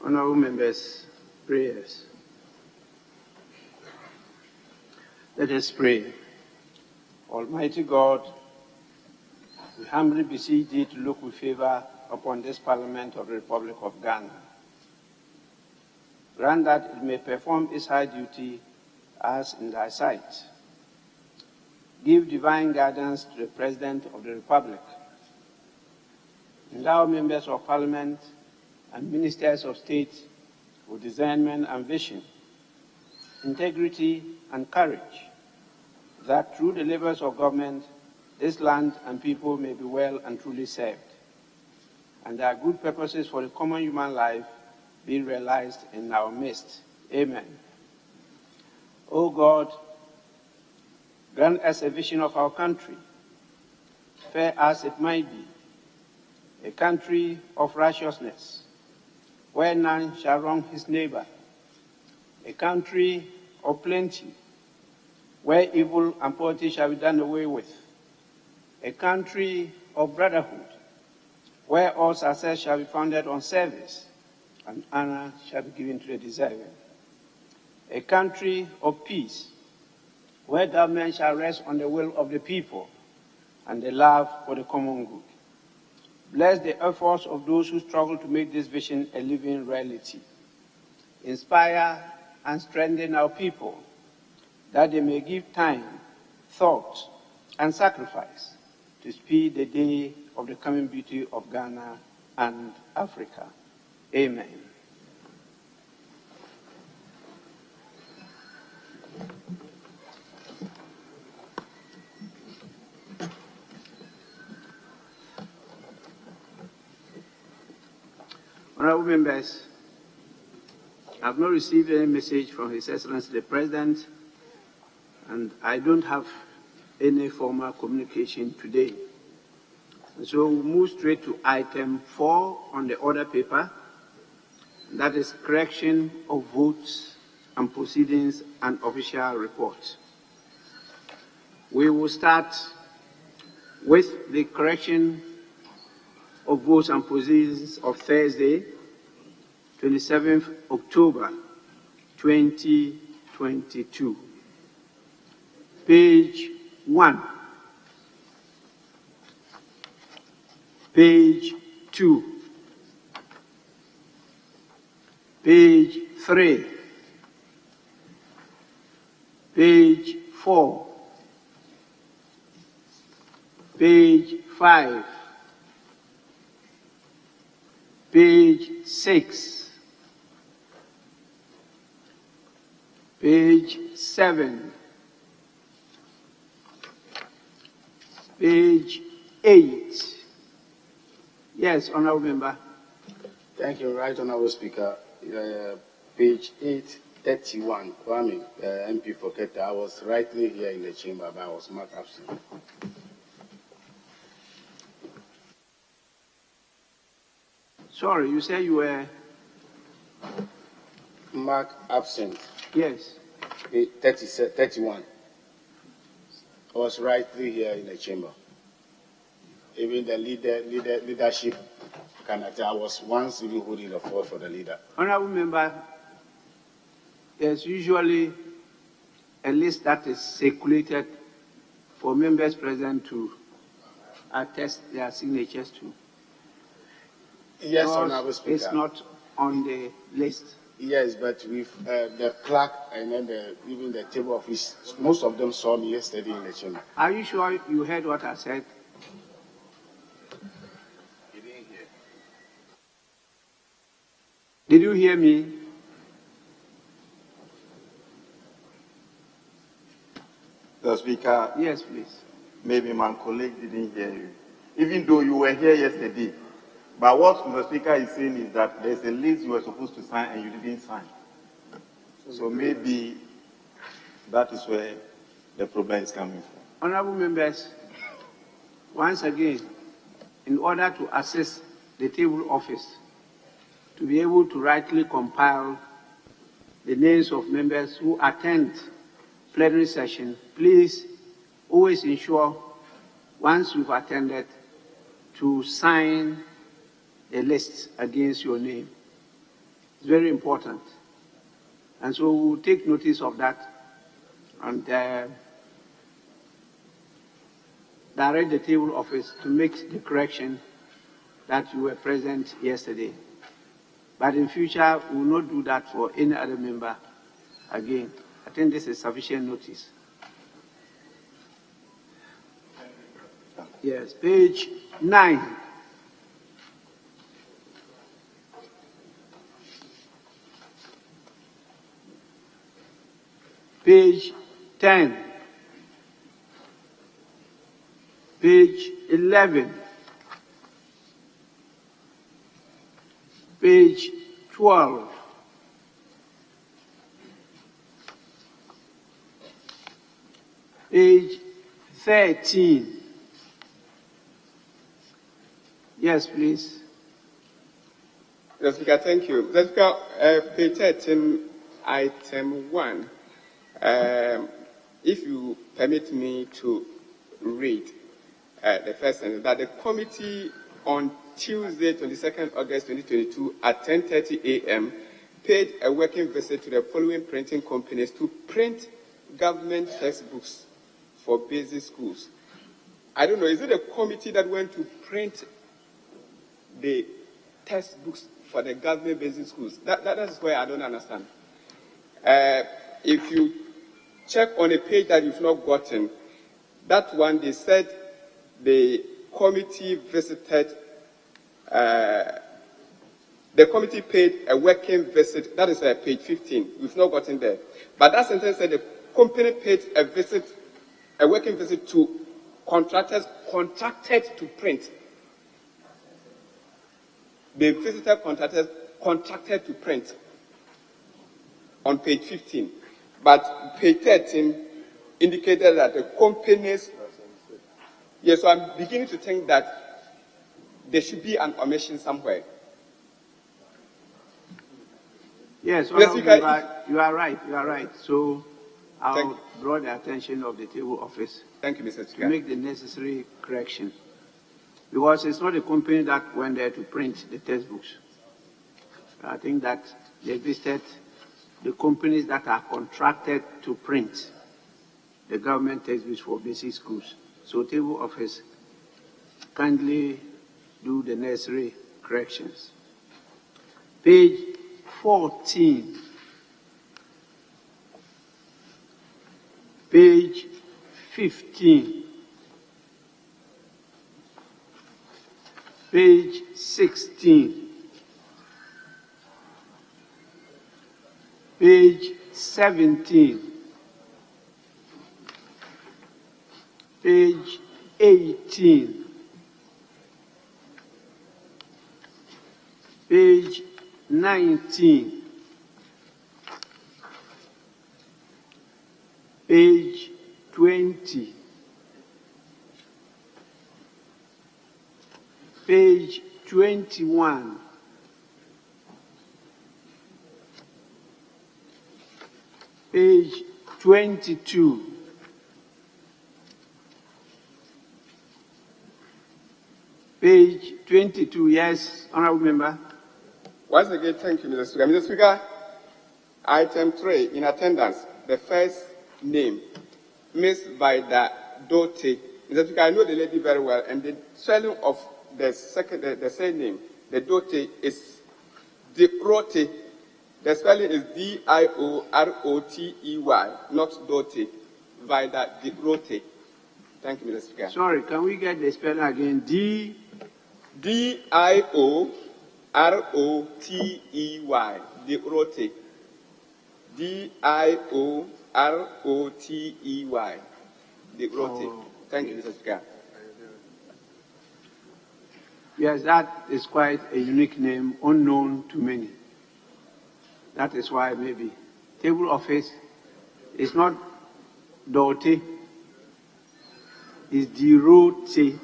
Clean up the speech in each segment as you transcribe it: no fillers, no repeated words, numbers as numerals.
Honorable members, prayers. Let us pray. Almighty God, we humbly beseech thee to look with favor upon this Parliament of the Republic of Ghana. Grant that it may perform its high duty as in thy sight. Give divine guidance to the President of the Republic. Endow members of Parliament and ministers of state with discernment and vision, integrity and courage, that through the labors of government, this land and people may be well and truly served, and that good purposes for the common human life be realized in our midst. Amen. O God, grant us a vision of our country, fair as it might be, a country of righteousness, where none shall wrong his neighbor, a country of plenty, where evil and poverty shall be done away with, a country of brotherhood, where all success shall be founded on service and honor shall be given to the deserving, a country of peace, where government shall rest on the will of the people and the love for the common good. Bless the efforts of those who struggle to make this vision a living reality. Inspire and strengthen our people, that they may give time, thought, and sacrifice to speed the day of the coming beauty of Ghana and Africa. Amen. Honorable members, I have not received any message from His Excellency the President, and I don't have any formal communication today. And so we'll move straight to item 4 on the order paper. That is correction of votes and proceedings and official reports. We will start with the correction of votes and proceedings of Thursday, 27th October 2022. Page 1, page 2, page 3, page 4, page 5, page 6, page 7, page 8. Yes, Honourable Member. Thank you, Right Honourable Speaker. Page 831, Kwame, MP for Keta. I was rightly here in the chamber, but I was marked absent. Sorry, you said you were? Marked absent. Yes. Page 31. I was rightly here in the chamber. Even the leadership cannot. I was once even holding the fort for the leader. Honourable Member, there's usually a list that is circulated for members present to attest their signatures to. Yes, Honourable Speaker. It's not on the list. Yes, but with the clerk and then even the table office, most of them saw me yesterday in the chamber. Are you sure you heard what I said? You didn't hear. Did you hear me? The Speaker. Yes, please. Maybe my colleague didn't hear you, even though you were here yesterday. But what the Speaker is saying is that there's a list you were supposed to sign and you didn't sign. So maybe that is where the problem is coming from. Honourable members, once again, in order to assist the table office to be able to rightly compile the names of members who attend plenary session, please always ensure, once you've attended, to sign a list against your name. It's very important. And so we'll take notice of that and direct the table office to make the correction that you were present yesterday. But in future, we will not do that for any other member again. I think this is sufficient notice. Yes, page 9. Page 10. Page 11. Page 12. Page 13. Yes, please. Mr. Speaker, thank you. Mr. Speaker, page 13, item 1. If you permit me to read the first sentence, that the committee on Tuesday, 22nd August 2022 at 10:30 a.m. paid a working visit to the following printing companies to print government textbooks for basic schools. I don't know, is it a committee that went to print the textbooks for the government basic schools? That is where I don't understand. If you check on a page that you've not gotten, that one, they said the committee visited, the committee paid a working visit. That is page 15. We've not gotten there. But that sentence said the company paid a working visit to contractors contracted to print. They visited contractors contracted to print on page 15. But page 13 indicated that the companies, yes, so I'm beginning to think that there should be an omission somewhere. Yes, you are right. So I'll draw the attention of the table office. Thank you, Mr. Speaker. To make the necessary correction. Because it's not a company that went there to print the textbooks. I think that they visited the companies that are contracted to print the government textbooks for basic schools. So table office, kindly do the necessary corrections. Page 14. Page 15. Page 16. Page 17. Page 18. Page 19. Page 20. Page 21. Page 22. Page 22, yes, Honorable Member. Once again, thank you, Mr. Speaker. Mr. Speaker, item 3, in attendance, the first name, Ms. Vida Dote. Mr. Speaker, I know the lady very well, and the spelling of the same name, the Dote, is Dirote. The spelling is D-I-O-R-O-T-E-Y, not Dote. Vida Dirote. Thank you, Mr. Speaker. Sorry, can we get the spelling again? D-I-O-R-O-T-E-Y. Dirote. D-I-O-R-O-T-E-Y. Dirote. Oh. Thank you, Mr. Speaker. Yes, that is quite a unique name, unknown to many. That is why maybe table office is not Dote, it's Dirote.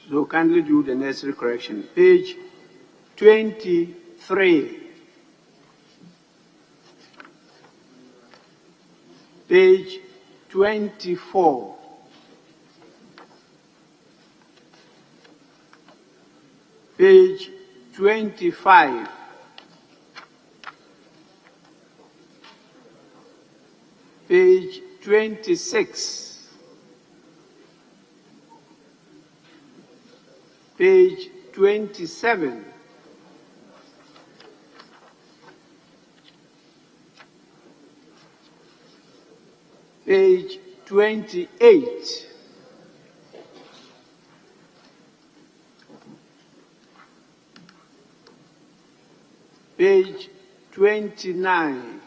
So kindly do the necessary correction. Page 23. Page 24. Page 25. Page 26. Page 27. Page 28. Page 29.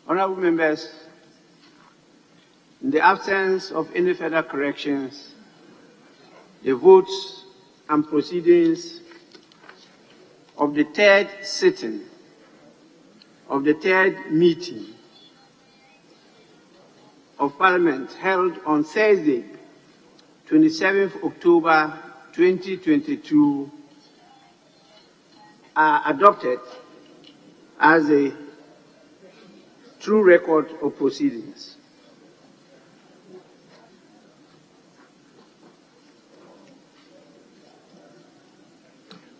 Honorable members, in the absence of any further corrections, the votes and proceedings of the third sitting of the third meeting of Parliament held on Thursday, 27th October 2022 are adopted as a true record of proceedings.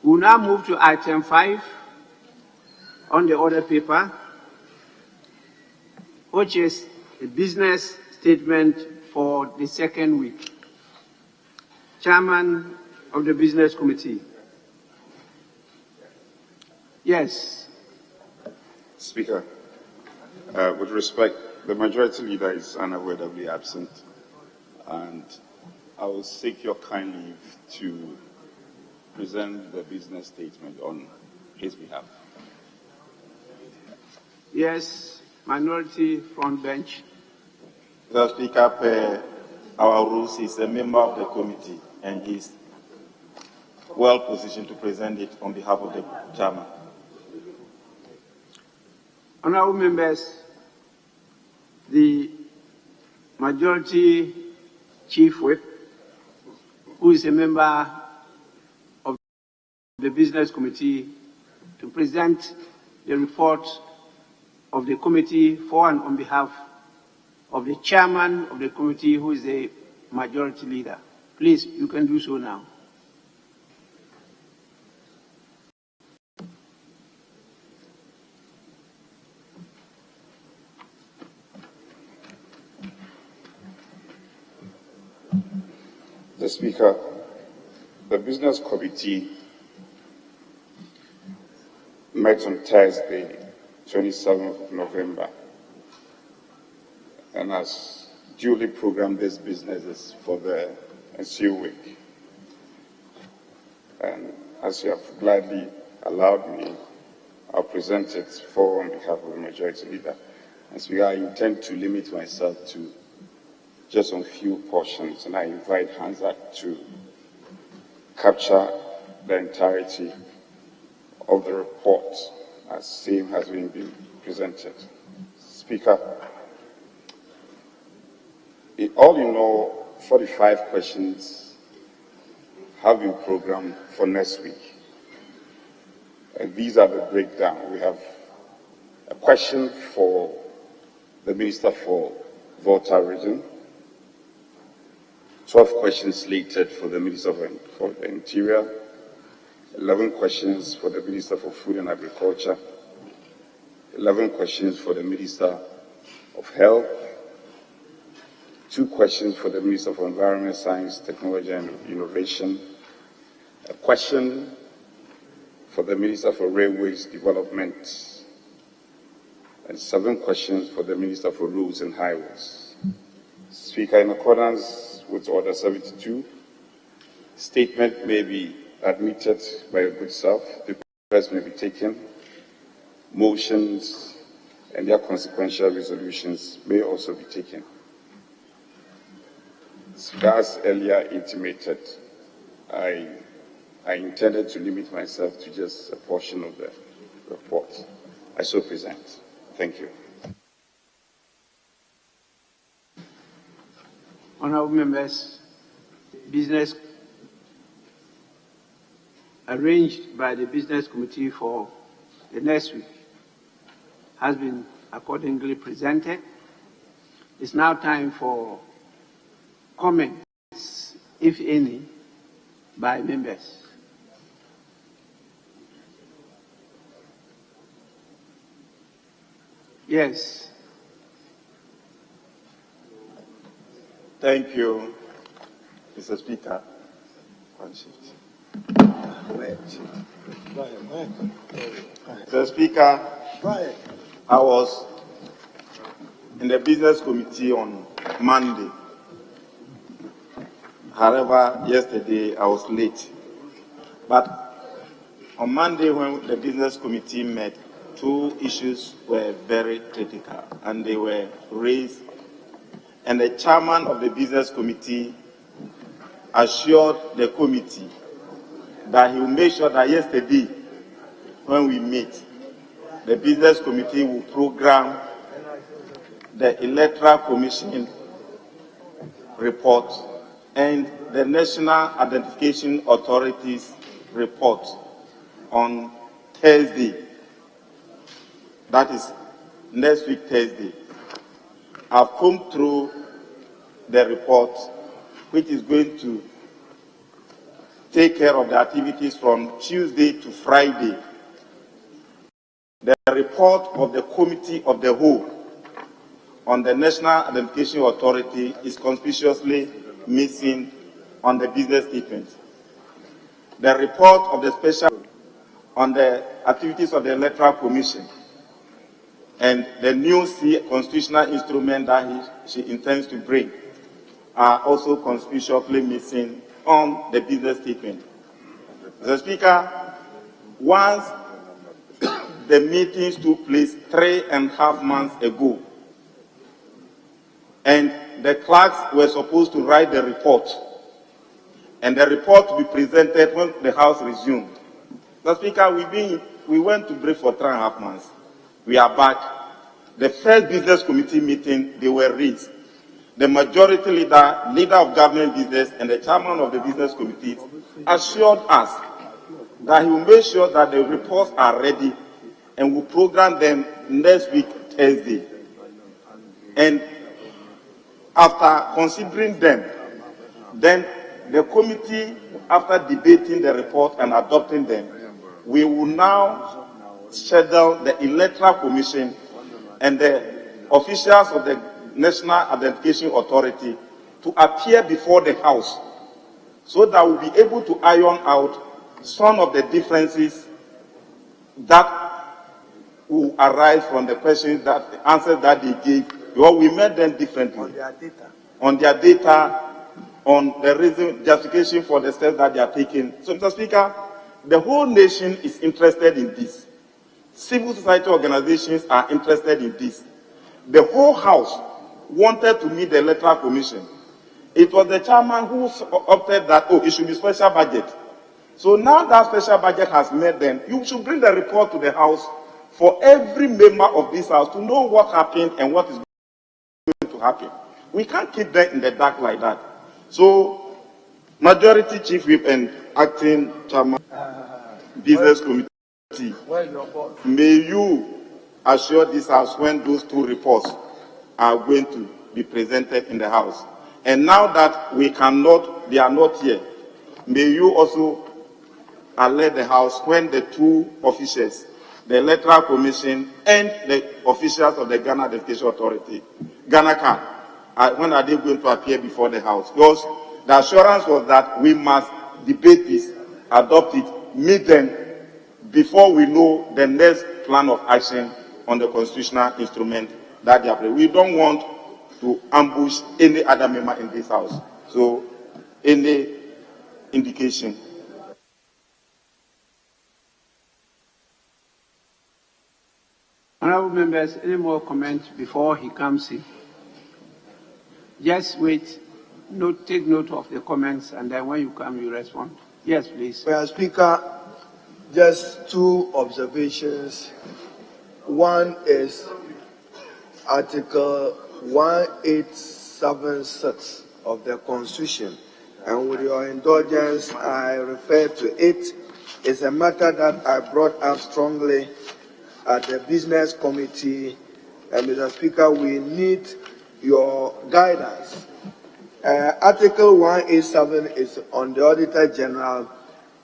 We will now move to item 5 on the order paper, which is a business statement for the second week. Chairman of the Business Committee. Yes. Speaker, with respect, the Majority Leader is unavoidably absent, and I will seek your kind leave to present the business statement on his behalf. Yes, Minority Front Bench. The Speaker, per our rules, is a member of the committee and is well positioned to present it on behalf of the Chairman. Honorable members, the Majority Chief Whip, who is a member of the Business Committee, to present the report of the committee for and on behalf of the Chairman of the committee, who is the Majority Leader. Please, you can do so now. The Speaker, the Business Committee met on Thursday, 27th of November, and has duly programmed these businesses for the ensuing week. And as you have gladly allowed me, I'll present it for on behalf of the Majority Leader. As I intend to limit myself to just on few portions, and I invite Hansa to capture the entirety of the report as same has been presented. Speaker, all in all, 45 questions have been programmed for next week. And these are the breakdown. We have a question for the Minister for Volta Region, 12 questions slated for the Minister for the Interior, 11 questions for the Minister for Food and Agriculture, 11 questions for the Minister of Health, 2 questions for the Minister for Environment, Science, Technology and Innovation, a question for the Minister for Railways Development, and 7 questions for the Minister for Roads and Highways. Speaker, in accordance with Order 72, statement may be admitted by your good self, papers may be taken, motions and their consequential resolutions may also be taken. As earlier intimated, I intended to limit myself to just a portion of the report. I so present. Thank you. Honorable members, business arranged by the Business Committee for the next week has been accordingly presented. It's now time for comments, if any, by members. Yes. Thank you, Mr. Speaker. Mr. Speaker, I was in the Business Committee on Monday. However, yesterday I was late. But on Monday, when the Business Committee met, two issues were very critical, and they were raised. And the chairman of the Business Committee assured the committee that he will make sure that yesterday, when we meet, the Business Committee will program the Electoral Commission report and the National Identification Authority's report on Thursday. That is next week, Thursday. I've combed through the report, which is going to take care of the activities from Tuesday to Friday. The report of the Committee of the Whole on the National Identification Authority is conspicuously missing on the business statement. The report of the special on the activities of the Electoral Commission and the new constitutional instrument that she intends to bring are also conspicuously missing on the business statement. Mr. Speaker, once the meetings took place 3.5 months ago, and the clerks were supposed to write the report, and the report to be presented when the House resumed. Mr. Speaker, we went to break for 3.5 months. We are back. The first Business Committee meeting, they were raised. The majority leader of government business, and the chairman of the Business Committee assured us that he will make sure that the reports are ready and will program them next week, Thursday. And after considering them, then the committee, after debating the report and adopting them, we will now schedule the Electoral Commission and the officials of the National Identification Authority to appear before the House so that we'll be able to iron out some of the differences that will arise from the questions, that the answers that they gave, because we made them differently. On their data, on the reason, justification for the steps that they are taking. So, Mr. Speaker, the whole nation is interested in this. Civil society organizations are interested in this. The whole House wanted to meet the Electoral Commission. It was the chairman who opted that, it should be special budget. So now that special budget has met them, you should bring the report to the House for every member of this House to know what happened and what is going to happen. We can't keep them in the dark like that. So, Majority Chief Whip and Acting Chairman Business Committee, may you assure this House when those two reports are going to be presented in the House. And now that they are not here, may you also alert the House when the two officials, the Electoral Commission and the officials of the Ghana Identification Authority, Ghana, when are they going to appear before the House? Because the assurance was that we must debate this, adopt it, meet them before we know the next plan of action on the constitutional instrument that they are playing. We don't want to ambush any other member in this House. So, any indication? Honorable members, any more comments before he comes in? Just wait, take note of the comments, and then when you come, you respond. Yes, please. Mr. Speaker, just two observations. One is Article 1876 of the Constitution, and with your indulgence, I refer to it. It's a matter that I brought up strongly at the Business Committee Mr. Speaker, we need your guidance. Article 187 is on the Auditor General,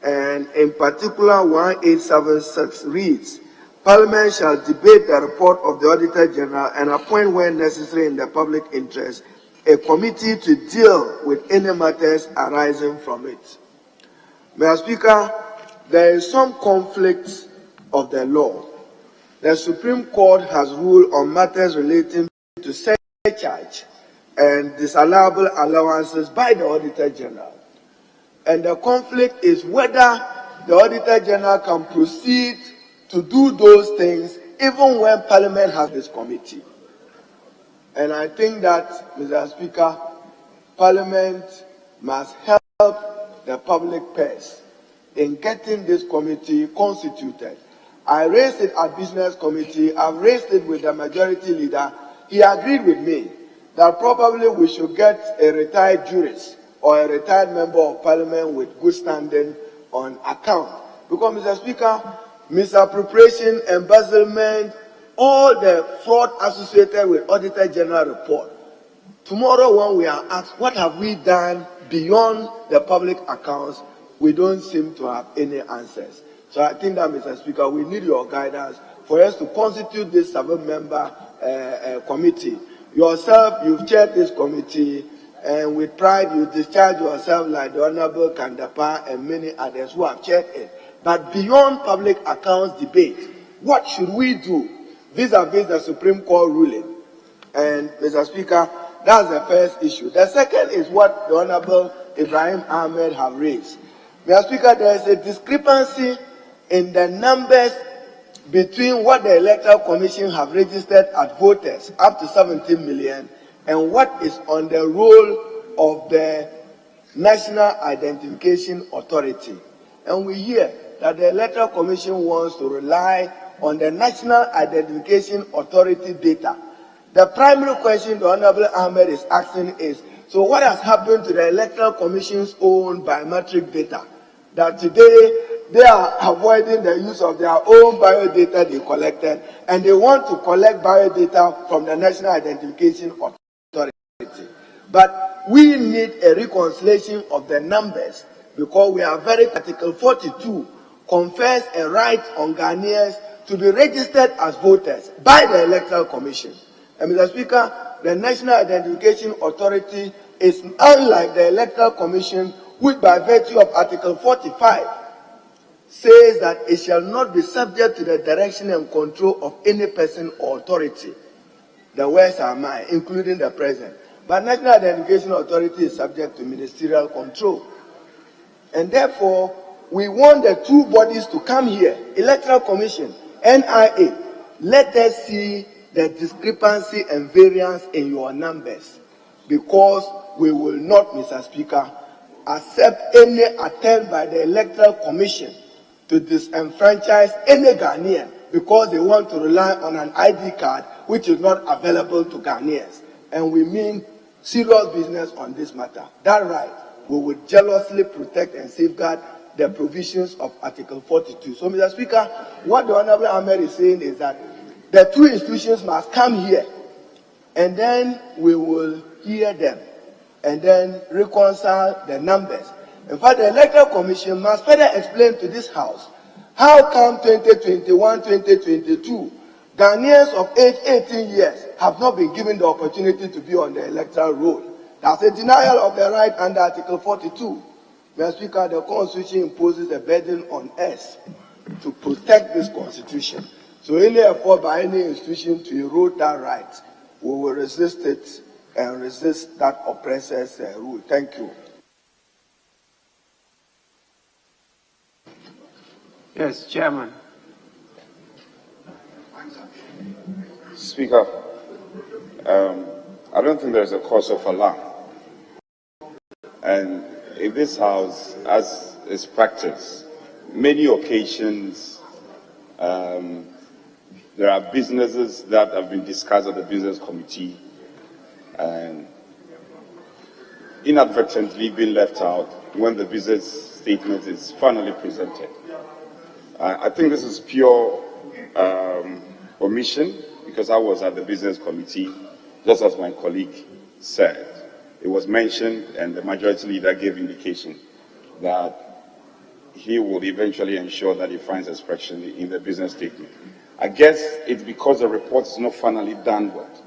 and in particular 1876 reads, Parliament shall debate the report of the Auditor General and appoint when necessary in the public interest a committee to deal with any matters arising from it. Mr. Speaker, there is some conflict of the law. The Supreme Court has ruled on matters relating to surcharge and disallowable allowances by the Auditor General. And the conflict is whether the Auditor General can proceed to do those things even when Parliament has this committee. And I think that, Mr. Speaker, Parliament must help the public purse in getting this committee constituted. I raised it at Business Committee. I've raised it with the majority leader. He agreed with me that probably we should get a retired jurist or a retired member of Parliament with good standing on account. Because, Mr. Speaker, misappropriation, embezzlement, all the fraud associated with Auditor General report. Tomorrow when we are asked, what have we done beyond the public accounts, we don't seem to have any answers. So I think that, Mr. Speaker, we need your guidance for us to constitute this 7-member committee. Yourself, you've chaired this committee, and with pride you discharge yourself like the Honorable Kandapa and many others who have chaired it. But beyond public accounts debate, what should we do vis-a-vis the Supreme Court ruling? And, Mr. Speaker, that's the first issue. The second is what the Honorable Ibrahim Ahmed have raised. Mr. Speaker, there is a discrepancy in the numbers between what the Electoral Commission have registered as voters, up to 17 million, and what is on the roll of the National Identification Authority. And we hear that the Electoral Commission wants to rely on the National Identification Authority data. The primary question the Honorable Ahmed is asking is, so what has happened to the Electoral Commission's own biometric data? That today they are avoiding the use of their own biodata they collected, and they want to collect biodata from the National Identification Authority. But we need a reconciliation of the numbers, because we are very Article 42 confers a right on Ghanaians to be registered as voters by the Electoral Commission. And, Mr. Speaker, the National Identification Authority is unlike the Electoral Commission, which by virtue of Article 45 says that it shall not be subject to the direction and control of any person or authority. The words are mine, including the President. But National Identification Authority is subject to ministerial control. And therefore, we want the two bodies to come here, Electoral Commission, NIA. Let us see the discrepancy and variance in your numbers, because we will not, Mr. Speaker, accept any attempt by the Electoral Commission to disenfranchise any Ghanaian because they want to rely on an ID card which is not available to Ghanaians. And we mean serious business on this matter. That right, we will jealously protect and safeguard the provisions of Article 42. So, Mr. Speaker, what the Honorable Ahmed is saying is that the two institutions must come here, and then we will hear them, and then reconcile the numbers. In fact, the Electoral Commission must further explain to this House how come 2021-2022 Ghanaians of age 18 years have not been given the opportunity to be on the electoral roll. That's a denial of the right under Article 42. Mr. Speaker, the Constitution imposes a burden on us to protect this Constitution. So any effort by any institution to erode that right, we will resist it and resist that oppressor's rule. Thank you. Yes, Chairman. Speaker, I don't think there's a cause of alarm. And in this House, as is practice, many occasions there are businesses that have been discussed at the Business Committee and inadvertently been left out when the business statement is finally presented. I think this is pure omission. because I was at the business committee, just as my colleague said, it was mentioned and the majority leader gave indication that he will eventually ensure that he finds expression in the business statement. I guess it's because the report is not finally done with.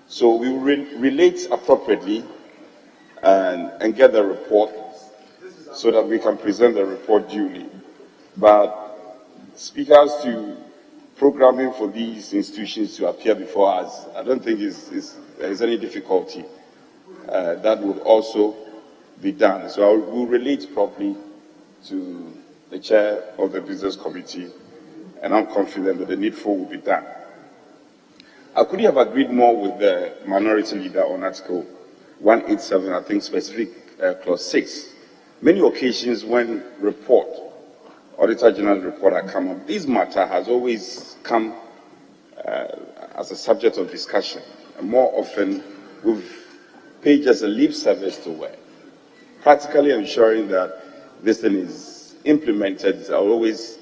So we will relate appropriately and get the report so that we can present the report duly. But speakers to programming for these institutions to appear before us, I don't think there is any difficulty. That would also be done. So I will relate properly to the chair of the business committee, and I'm confident that the needful will be done. I couldn't have agreed more with the minority leader on Article 187, I think specific clause 6. Many occasions when Auditor General's report has come up, this matter has always come as a subject of discussion. And more often, we've paid just a lip service to work. Practically ensuring that this thing is implemented has always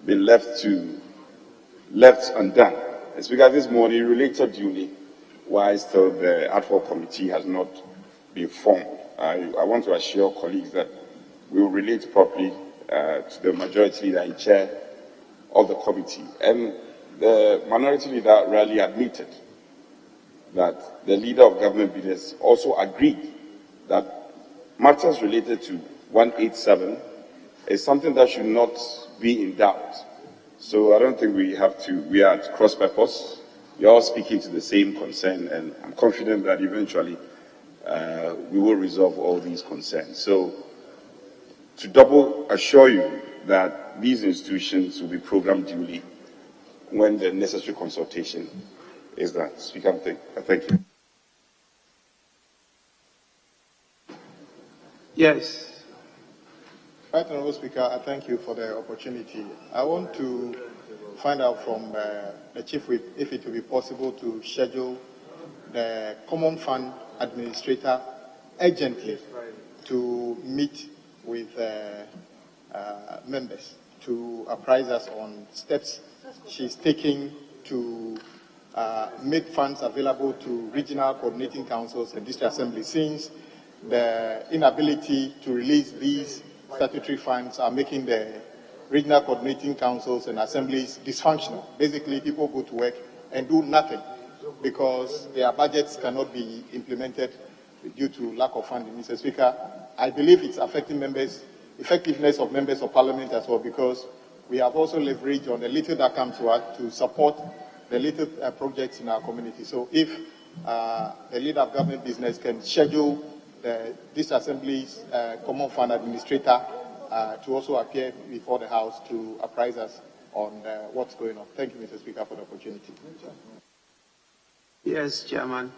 been left undone. The Speaker this morning related duly why still the ad hoc committee has not been formed. I want to assure colleagues that we will relate properly to the majority leader and chair of the committee. And the minority leader rarely admitted that the leader of government business also agreed that matters related to 187 is something that should not be in doubt. So I don't think we are at cross purpose. We are all speaking to the same concern, and I'm confident that eventually we will resolve all these concerns. So to double assure you that these institutions will be programmed duly when the necessary consultation is done. Speaker, thank you. Yes. Right Honourable Speaker, I thank you for the opportunity. I want to find out from the Chief Whip if it will be possible to schedule the Common Fund Administrator urgently to meet with members to apprise us on steps she's taking to make funds available to regional coordinating councils and district assemblies, since the inability to release these statutory funds are making the regional coordinating councils and assemblies dysfunctional. Basically, people go to work and do nothing because their budgets cannot be implemented due to lack of funding. Mr. Speaker, I believe it's affecting effectiveness of members of parliament as well, because we have also leveraged on the little that comes to us to support the little projects in our community. So if the leader of government business can schedule this assembly's common fund administrator to also appear before the House to apprise us on what's going on. Thank you, Mr. Speaker, for the opportunity. Yes, Chairman.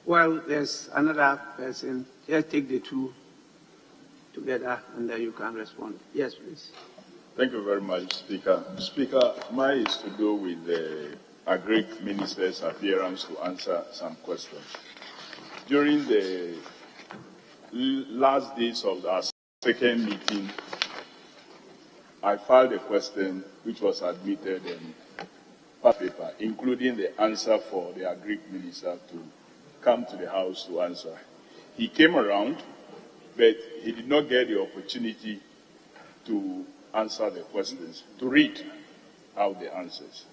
Well, there's another person. Just take the two together and then you can respond. Yes, please. Thank you very much, Speaker. Speaker, mine is to do with the Agric Minister's appearance to answer some questions. During the last days of our second meeting, I filed a question which was admitted in paper, including the answer for the Agric Minister to come to the House to answer. He came around, but he did not get the opportunity to answer the questions, to read out the answers.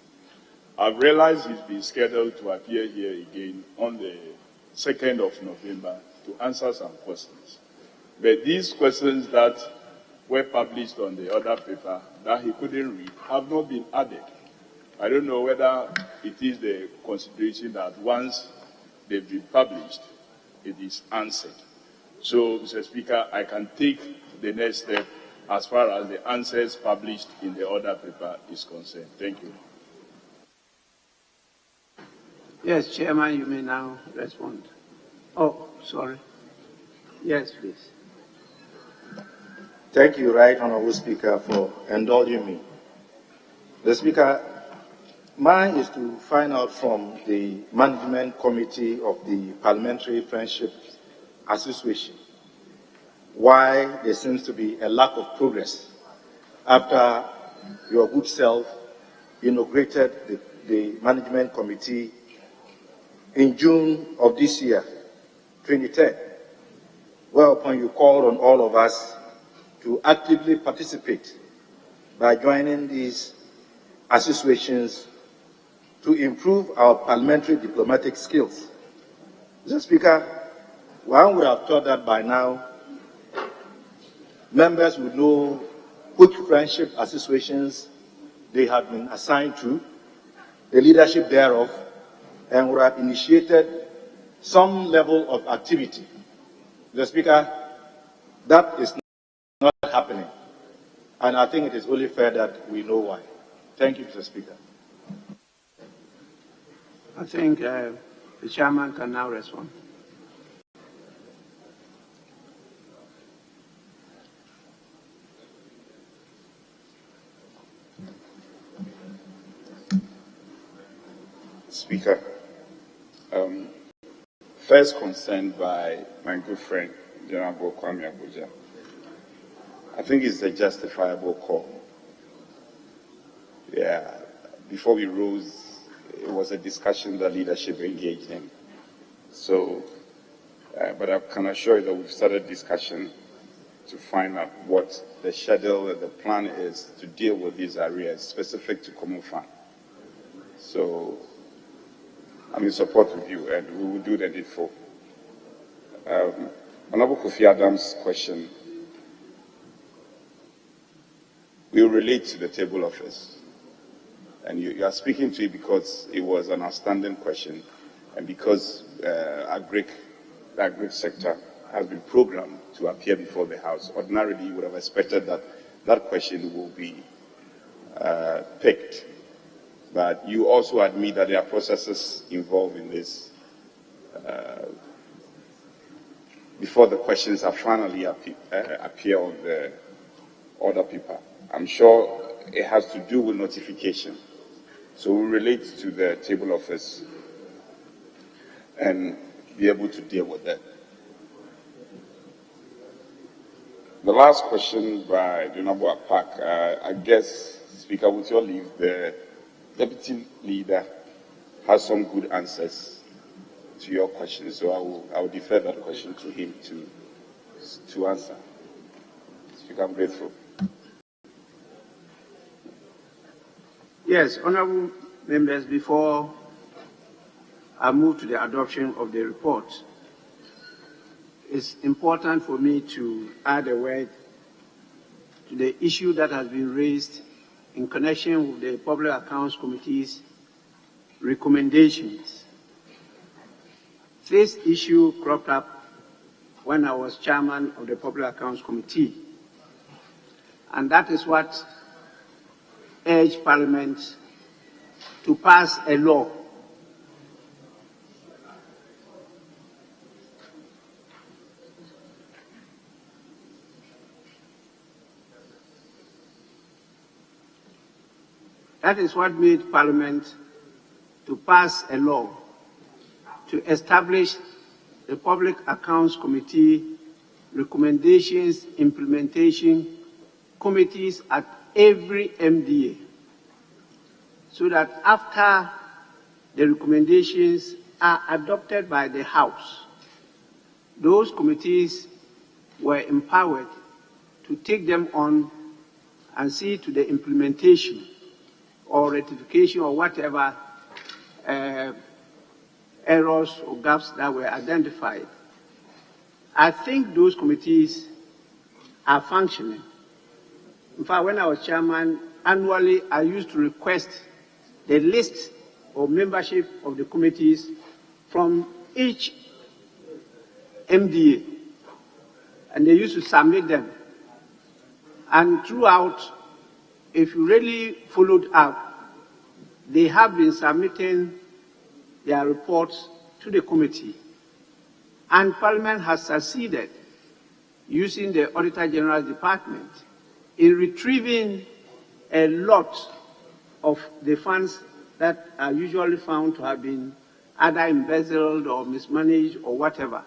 I've realized he's been scheduled to appear here again on the 2nd of November to answer some questions. But these questions that were published on the other paper that he couldn't read have not been added. I don't know whether it is the consideration that once they've been published, it is answered. So, Mr. Speaker, I can take the next step as far as the answers published in the other paper is concerned. Thank you. Yes, Chairman, you may now respond. Oh, sorry. Yes, please. Thank you, Right Honourable Speaker, for indulging me. The Speaker, mine is to find out from the Management Committee of the Parliamentary Friendship Association why there seems to be a lack of progress after your good self inaugurated the management committee in June of this year, 2010, whereupon you called on all of us to actively participate by joining these associations to improve our parliamentary diplomatic skills. Mr. Speaker, one would have thought that by now members would know which friendship associations they have been assigned to, the leadership thereof, and would have initiated some level of activity. Mr. Speaker, that is not happening, and I think it is only fair that we know why. Thank you, Mr. Speaker. I think the chairman can now respond. Speaker, first concerned by my good friend, General Kwame Abuja. I think it's a justifiable call. Yeah, before we rose, it was a discussion that leadership engaged in. So, but I can assure you that we've started discussion to find out what the schedule and the plan is to deal with these areas specific to Common Fund. So, I'm in support of you, and we will do the needful. Honorable Kofi Adams' question will relate to the table office. And you are speaking to it because it was an outstanding question, and because the agric sector has been programmed to appear before the House. Ordinarily, you would have expected that that question will be picked. But you also admit that there are processes involved in this before the questions are finally appear on the order paper. I'm sure it has to do with notification. So we relate to the table office and be able to deal with that. The last question by Honorable Apak, I guess, Speaker, with your leave, the Deputy Leader has some good answers to your question, so I will defer that question to him to answer. Speaker, I'm grateful. Yes, honorable members, before I move to the adoption of the report, it's important for me to add a word to the issue that has been raised in connection with the Public Accounts Committee's recommendations. This issue cropped up when I was chairman of the Public Accounts Committee, and that is what urged Parliament to pass a law that is what made Parliament to pass a law to establish the Public Accounts Committee recommendations implementation committees at every MDA, so that after the recommendations are adopted by the House, those committees were empowered to take them on and see to the implementation or rectification or whatever errors or gaps that were identified. I think those committees are functioning. In fact, when I was chairman, annually I used to request the list of membership of the committees from each MDA, and they used to submit them. And throughout, if you really followed up, they have been submitting their reports to the committee. And Parliament has succeeded, using the Auditor General's Department, in retrieving a lot of the funds that are usually found to have been either embezzled or mismanaged or whatever.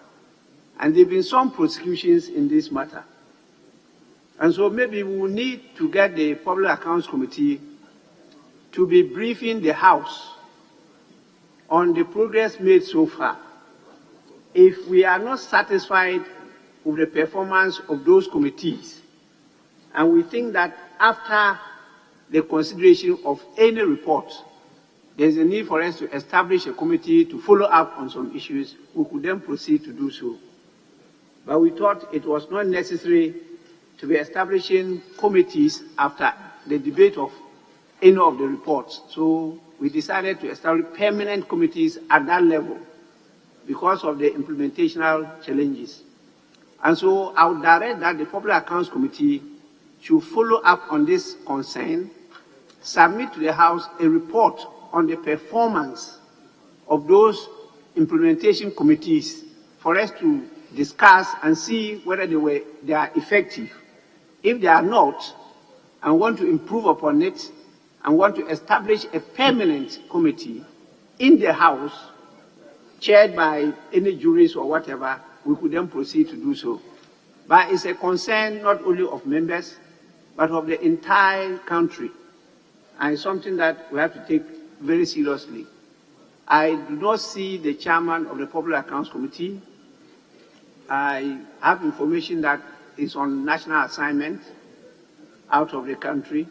And there have been some prosecutions in this matter. And so maybe we will need to get the Public Accounts Committee to be briefing the House on the progress made so far. If we are not satisfied with the performance of those committees, and we think that after the consideration of any report, there's a need for us to establish a committee to follow up on some issues, we could then proceed to do so. But we thought it was not necessary to be establishing committees after the debate of any of the reports. So we decided to establish permanent committees at that level because of the implementational challenges. And so I would direct that the Public Accounts Committee should follow up on this concern, submit to the House a report on the performance of those implementation committees for us to discuss and see whether they are effective. If they are not, and want to improve upon it, and want to establish a permanent committee in the House, chaired by any juries or whatever, we could then proceed to do so. But it's a concern not only of members, but of the entire country, and it's something that we have to take very seriously. I do not see the chairman of the Public Accounts Committee. I have information that is on national assignment out of the country,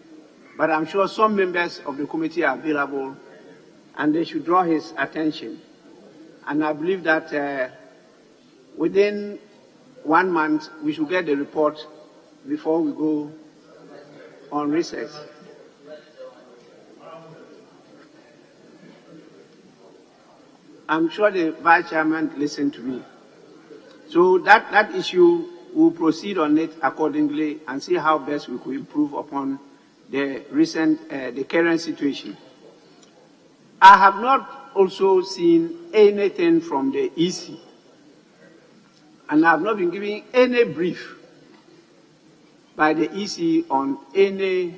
but I'm sure some members of the committee are available and they should draw his attention. And I believe that within 1 month, we should get the report before we go on recess. I'm sure the Vice Chairman listened to me. So that issue, we'll proceed on it accordingly and see how best we could improve upon the the current situation. I have not also seen anything from the EC, and I have not been given any brief by the EC on any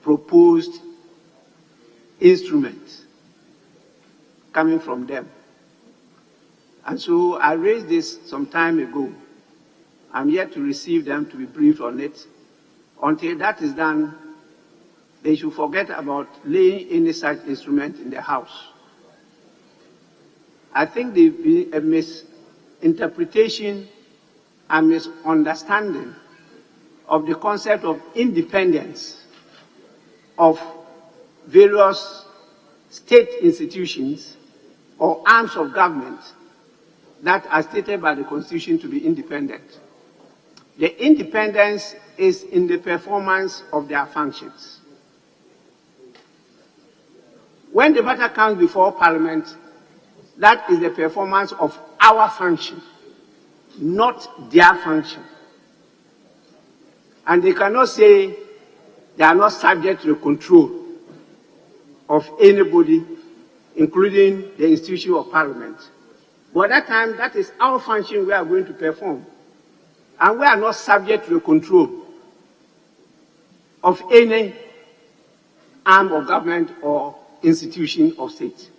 proposed instrument coming from them. And so I raised this some time ago. I'm yet to receive them to be briefed on it. Until that is done, they should forget about laying any such instrument in the House. I think there's been a misinterpretation and misunderstanding of the concept of independence of various state institutions or arms of government that are stated by the Constitution to be independent. The independence is in the performance of their functions. When the matter comes before Parliament, that is the performance of our function, not their function. And they cannot say they are not subject to the control of anybody, including the institution of Parliament. But at that time, that is our function we are going to perform. And we are not subject to the control of any arm of government or institution of state.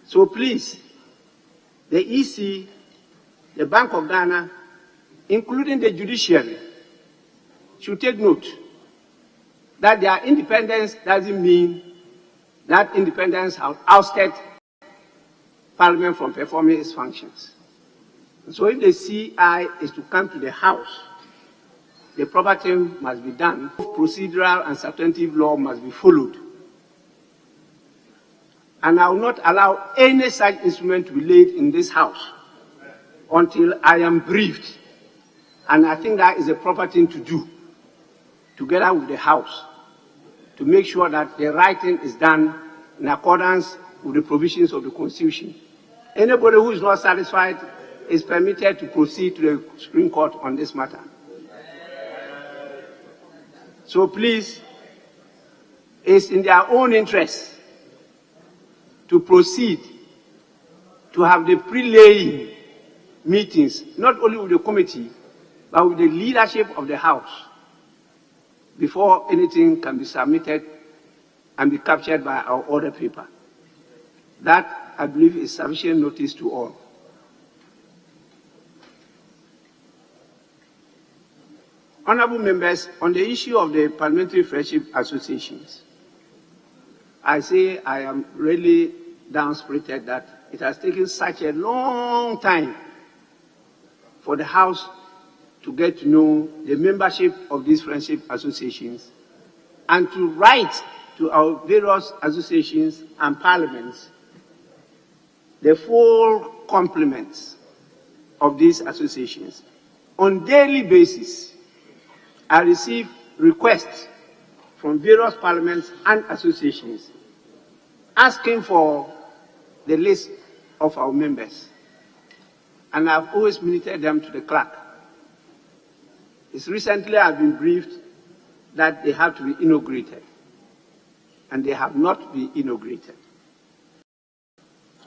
So please, the EC, the Bank of Ghana, including the judiciary, should take note that their independence doesn't mean that independence has ousted Parliament from performing its functions. So if the CI is to come to the House, the proper thing must be done. Procedural and substantive law must be followed. And I will not allow any such instrument to be laid in this House until I am briefed. And I think that is the proper thing to do, together with the House, to make sure that the right thing is done in accordance with the provisions of the Constitution. Anybody who is not satisfied is permitted to proceed to the Supreme Court on this matter. So please, it's in their own interest to proceed to have the pre-laying meetings, not only with the committee, but with the leadership of the House, before anything can be submitted and be captured by our order paper. That, I believe, is sufficient notice to all. Honorable members, on the issue of the Parliamentary Friendship Associations, I say I am really down-spirited that it has taken such a long time for the House to get to know the membership of these friendship associations and to write to our various associations and parliaments the full complements of these associations. On daily basis, I receive requests from various parliaments and associations asking for the list of our members. And I've always minuted them to the clerk. It's recently I've been briefed that they have to be inaugurated, and they have not been inaugurated.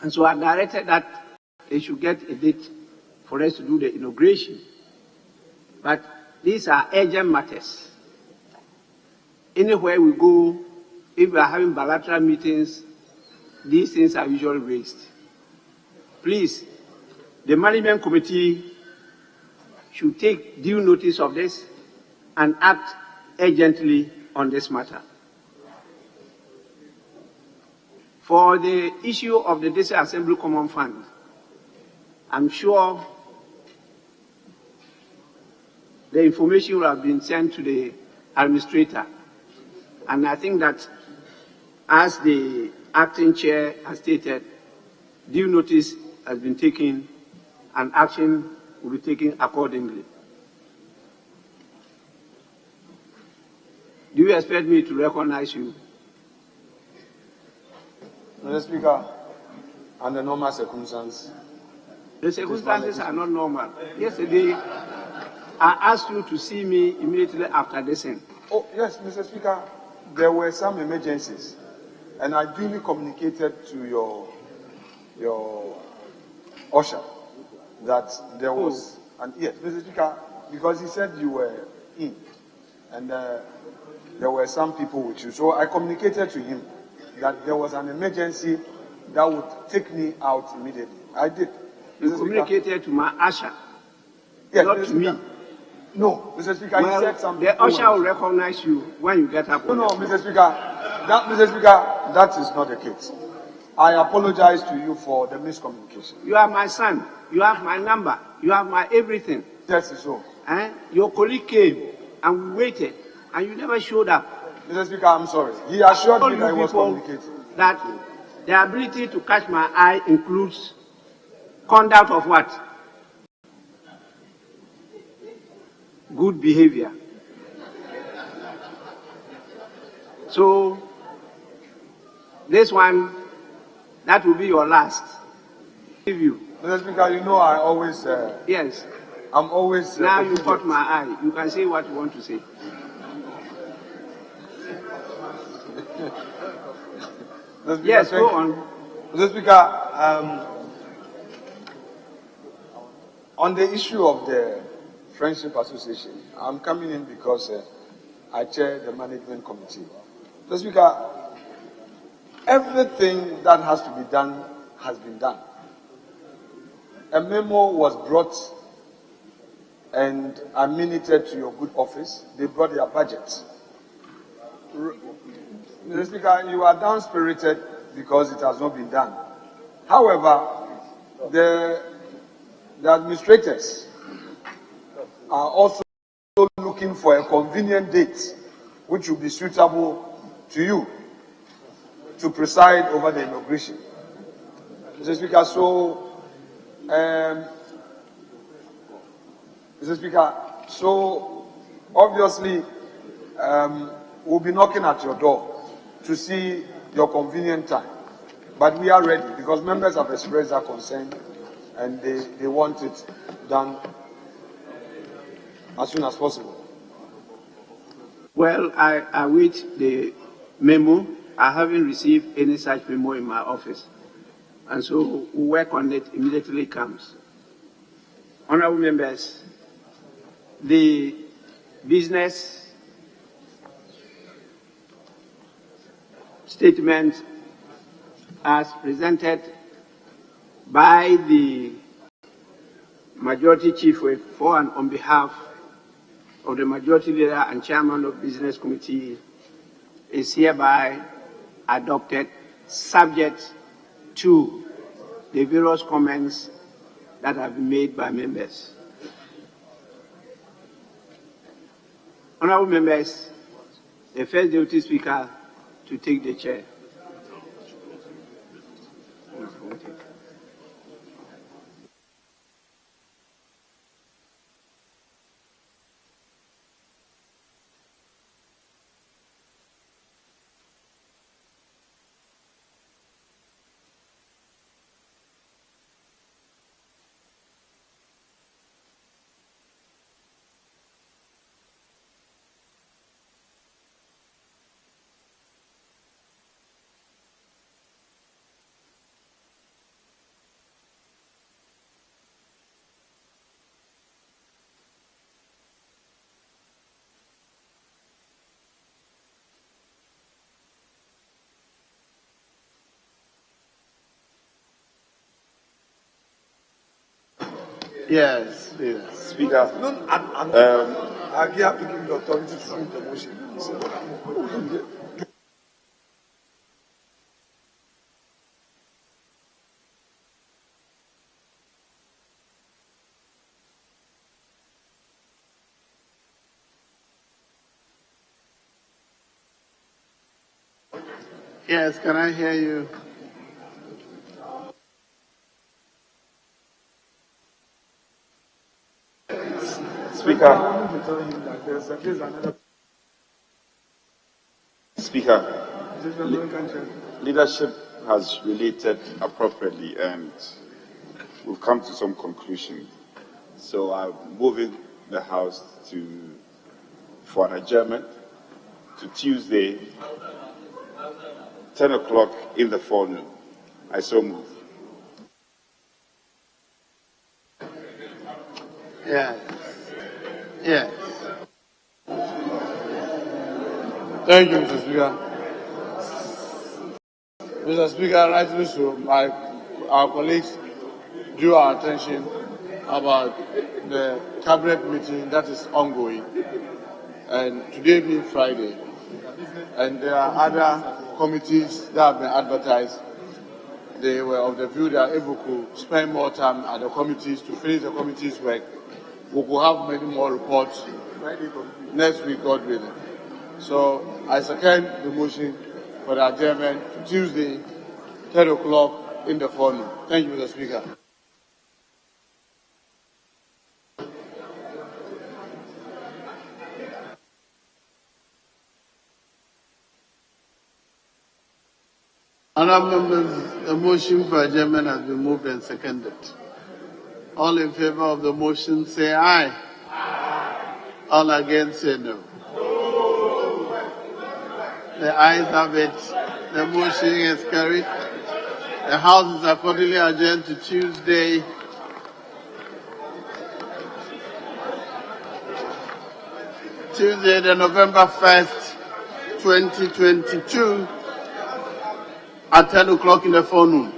And so I directed that they should get a date for us to do the inauguration. But these are urgent matters. Anywhere we go, if we are having bilateral meetings, these things are usually raised. Please, the management committee should take due notice of this and act urgently on this matter. For the issue of the District Assembly Common Fund, I'm sure the information will have been sent to the administrator. And I think that, as the acting chair has stated, due notice has been taken and action will be taken accordingly. Do you expect me to recognize you? Mr. Speaker, under normal circumstances. The circumstances are not normal. Yesterday, I asked you to see me immediately after this end. Oh, yes, Mr. Speaker, there were some emergencies, and I duly communicated to your usher that there was yes, Mr. Speaker, because he said you were in, and there were some people with you. So I communicated to him that there was an emergency that would take me out immediately. I did. You communicated to my usher, yes, not Mr. to me. Speaker. No, Mr. Speaker, Well, you said something. the usher will recognize you when you get up. No, Mr. Speaker, that is not the case. I apologize to you for the miscommunication. You are my son. You have my number. You have my everything. Yes, it's so. Your colleague came and we waited, and you never showed up. Mr. Speaker, I'm sorry. He assured me that he was communicating. That the ability to catch my eye includes conduct of what? Good behavior. So, this one, that will be your last. Give you. Mr. Speaker, you know I always. Yes. I'm always. Now you caught my eye. You can say what you want to say. Yes, go on. Mr. Speaker, on the issue of the Friendship Association, I'm coming in because I chair the management committee. Mr. Speaker, everything that has to be done has been done. A memo was brought and I minuted to your good office. They brought their budget. Mr. Speaker, you are down-spirited because it has not been done. However, the administrators are also looking for a convenient date which will be suitable to you to preside over the inauguration. Mr. Speaker, Mr. Speaker, so obviously we'll be knocking at your door to see your convenient time. But we are ready because members have expressed their concern and they want it done as soon as possible. Well, I await the memo. I haven't received any such memo in my office. And so we'll work on it immediately it comes. Honorable members, the business statement as presented by the Majority Chief Whip for and on behalf of the Majority Leader and Chairman of Business Committee is hereby adopted, subject to the various comments that have been made by members. Honorable members, the first deputy speaker to take the chair. Yes. Speaker. I have to give the authority to read the motion. Yes, can I hear you? Speaker, leadership has related appropriately and we've come to some conclusion. So I'm moving the House for an adjournment to Tuesday, 10 o'clock in the forenoon. I so move. Yes. Yes. Thank you, Mr. Speaker. Mr. Speaker, rightly so, our colleagues drew our attention about the cabinet meeting that is ongoing, and today being Friday, and there are other committees that have been advertised. They were of the view that if we could spend more time at the committees to finish the committee's work, we could have many more reports next week, God willing. So I second the motion for the adjournment to Tuesday, 10 o'clock in the forenoon. Thank you, Mr. Speaker. Honourable members, the motion for adjournment has been moved and seconded. All in favour of the motion say aye. Aye. All against say no. The ayes have it. The motion is carried. The House is accordingly adjourned to Tuesday, the November 1st, 2022 at 10 o'clock in the forenoon.